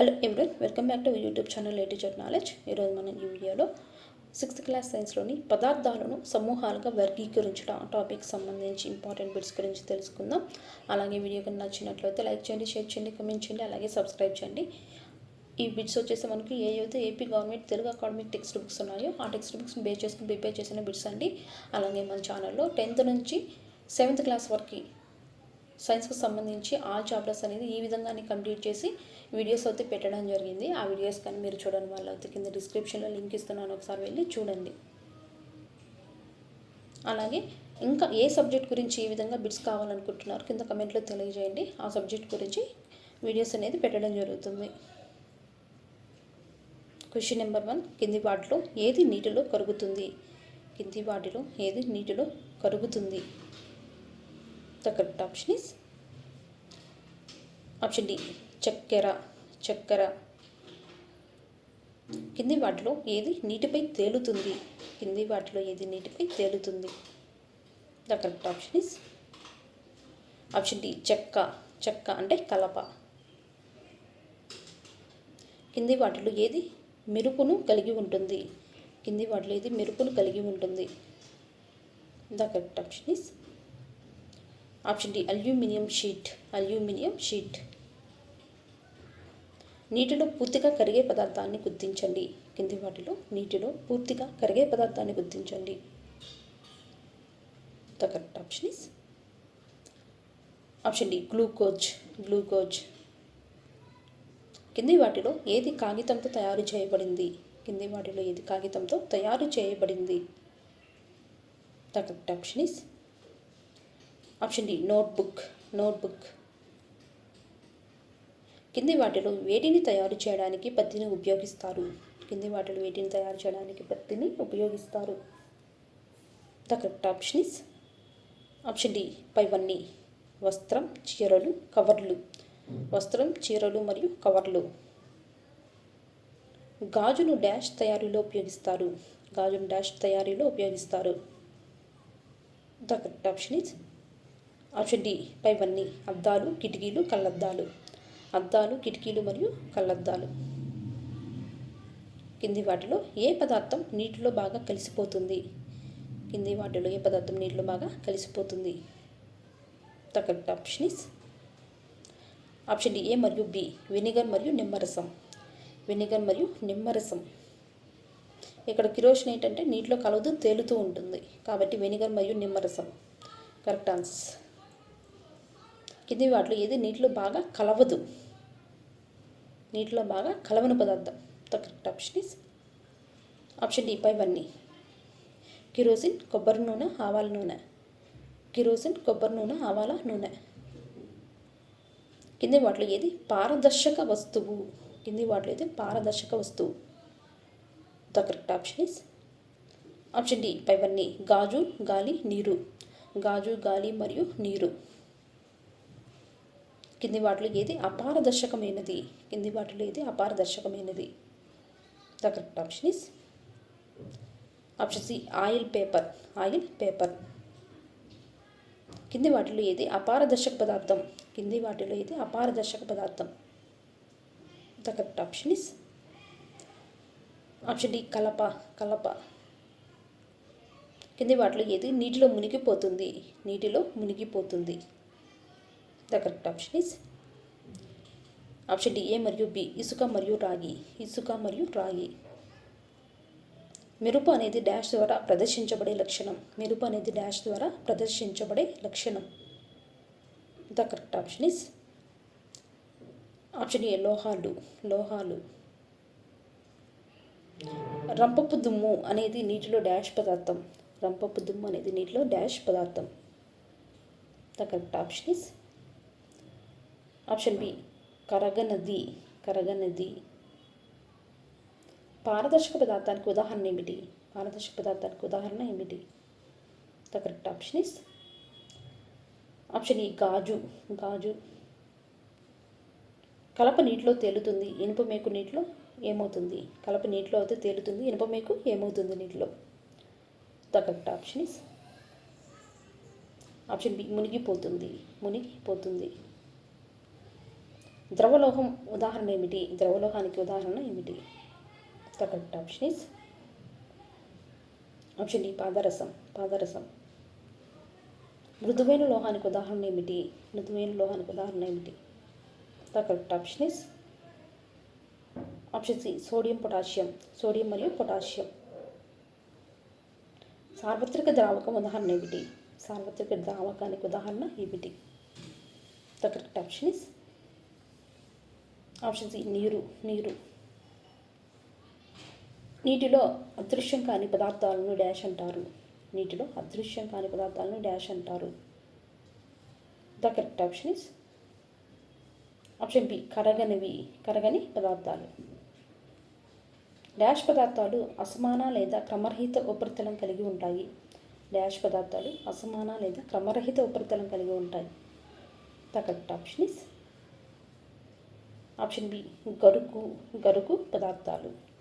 Hello everyone, welcome back to YouTube channel A teacher knowledge. ఈరోజు మనం ఈ వీడియోలో 6th క్లాస్ సైన్స్లోని పదార్థాలను సమూహాలుగా వర్గీకరించడం టాపిక్ సంబంధించి ఇంపార్టెంట్ బిట్స్ గురించి తెలుసుకుందాం. అలాగే వీడియో కనుక నచ్చినట్లయితే లైక్ చేయండి, షేర్ చేయండి, కమెంట్ చేయండి, అలాగే సబ్స్క్రైబ్ చేయండి. ఈ బిట్స్ వచ్చేసి మనకి ఏదైతే AP government Telugu academic text books ఉన్నాయో ఆ టెక్స్ట్ బుక్స్ని బేస్ చేసుకుని ప్రిపేర్ చేసిన బిట్స్ అండి. అలాగే మన ఛానల్లో 10th నుంచి 7th క్లాస్ వరకు సైన్స్కి సంబంధించి ఆల్ చాప్టర్స్ అనేది ఈ విధంగానే కంప్లీట్ చేసి వీడియోస్ అయితే పెట్టడం జరిగింది. ఆ వీడియోస్ కానీ మీరు చూడని వాళ్ళైతే కింద డిస్క్రిప్షన్లో లింక్ ఇస్తున్నాను, ఒకసారి వెళ్ళి చూడండి. అలాగే ఇంకా ఏ సబ్జెక్ట్ గురించి ఏ విధంగా బిట్స్ కావాలనుకుంటున్నారు కింద కమెంట్లో తెలియజేయండి. ఆ సబ్జెక్ట్ గురించి వీడియోస్ అనేది పెట్టడం జరుగుతుంది. క్వశ్చన్ నెంబర్ 1, కింది వాటిలో ఏది నీటిలో కరుగుతుంది? కింది వాటిలో ఏది నీటిలో కరుగుతుంది? The correct option is option D, చక్కెర. కింది వాటిలో ఏది నీటిపై తేలుతుంది? కింది వాటిలో ఏది నీటిపై తేలుతుంది? The correct option is option D, చెక్క అంటే కలప. కింది వాటిలో ఏది మెరుపును కలిగి ఉంటుంది? కింది వాటిలో ఏది మెరుపును కలిగి ఉంటుంది? The correct option is option D, aluminium sheet. నీటిలో పూర్తిగా కరిగే పదార్థాన్ని గుర్తించండి. కింది వాటిలో నీటిలో పూర్తిగా కరిగే పదార్థాన్ని గుర్తించండి. The correct option is option D, glucose. కింది వాటిలో ఏది కాగితంతో తయారు చేయబడింది? కింది వాటిలో ఏది కాగితంతో తయారు చేయబడింది? The correct option is option D, notebook. కింది వాటిలో వేటిని తయారు చేయడానికి పత్తిని ఉపయోగిస్తారు? కింది వాటిలో వేటిని తయారు చేయడానికి పత్తిని ఉపయోగిస్తారు? The correct option is option D, పైవన్నీ. వస్త్రం, చీరలు మరియు కవర్లు. గాజును డాష్ తయారీలో ఉపయోగిస్తారు? The correct option is option D, పైవన్నీ. అద్దాలు, కిటికీలు, మరియు కళ్ళద్దాలు. కింది వాటిలో ఏ పదార్థం నీటిలో బాగా కలిసిపోతుంది? కింది వాటిలో ఏ పదార్థం నీటిలో బాగా కలిసిపోతుంది? The correct option is option D, A మరియు బి, వెనిగర్ మరియు నిమ్మరసం. ఇక్కడ కిరోసిన్ ఏంటంటే నీటిలో కలవదు, తేలుతూ ఉంటుంది, కాబట్టి వెనిగర్ మరియు నిమ్మరసం కరెక్ట్ ఆన్సర్. కింది వాటిలో ఏది నీటిలో బాగా కలవదు? నీటిలో బాగా కలవని పదార్థం. The correct option is option D, పైవన్నీ. కిరోసిన్, కొబ్బరి నూనె, ఆవాల నూనె. కింది వాటిలో ఏది పారదర్శక వస్తువు? The correct option is option D, పైవన్నీ. గాజు, గాలి, నీరు. కింది వాటిలో ఏది అపారదర్శకమైనది? The correct option is option C, oil paper. కింది వాటిలో ఏది అపారదర్శక పదార్థం? The correct option is option D, కలప. కింది వాటిలో ఏది నీటిలో మునిగిపోతుంది? The correct option is option D, A మరియు బి, ఇసుక మరియు రాగి. మెరుపు అనేది డాష్ ద్వారా ప్రదర్శించబడే లక్షణం. The correct option is option A, లోహాలు. రంపపు దుమ్ము అనేది నీటిలో డాష్ పదార్థం. The correct option is option B, కరగనది. పారదర్శక పదార్థానికి ఉదాహరణ ఏమిటి? The correct option is option E, గాజు. కలప నీటిలో తేలుతుంది, ఇనుప మేకు నీటిలో ఏమవుతుంది? కలప నీటిలో అయితే తేలుతుంది, ఇనుప మేకు ఏమవుతుంది నీటిలో? The correct option is option B, మునిగిపోతుంది. ద్రవలోహం ఉదాహరణ ఏమిటి? ద్రవలోహానికి ఉదాహరణ ఏమిటి? The correct option is option D పాదరసం. పాదరసం. మృదువైన లోహానికి ఉదాహరణ ఏమిటి? మృదువైన లోహానికి ఉదాహరణ ఏమిటి? The correct option is option C sodium potassium. Sodium మరియు పొటాషియం. సార్వత్రిక ద్రావకం ఉదాహరణ ఏమిటి? సార్వత్రిక ద్రావకానికి ఉదాహరణ ఏమిటి? The correct option is option C నీరు. నీరు. నీటిలో అదృశ్యం కాని పదార్థాలను డాష్ అంటారు. నీటిలో అదృశ్యం కాని పదార్థాలను డాష్ అంటారు. The correct option is option B కరగని పదార్థాలు. డాష్ పదార్థాలు అసమాన లేదా క్రమరహిత ఉపరితలం కలిగి ఉంటాయి. డాష్ పదార్థాలు అసమాన లేదా క్రమరహిత ఉపరితలం కలిగి ఉంటాయి. The correct option is option B గరుకు పదార్థాలు.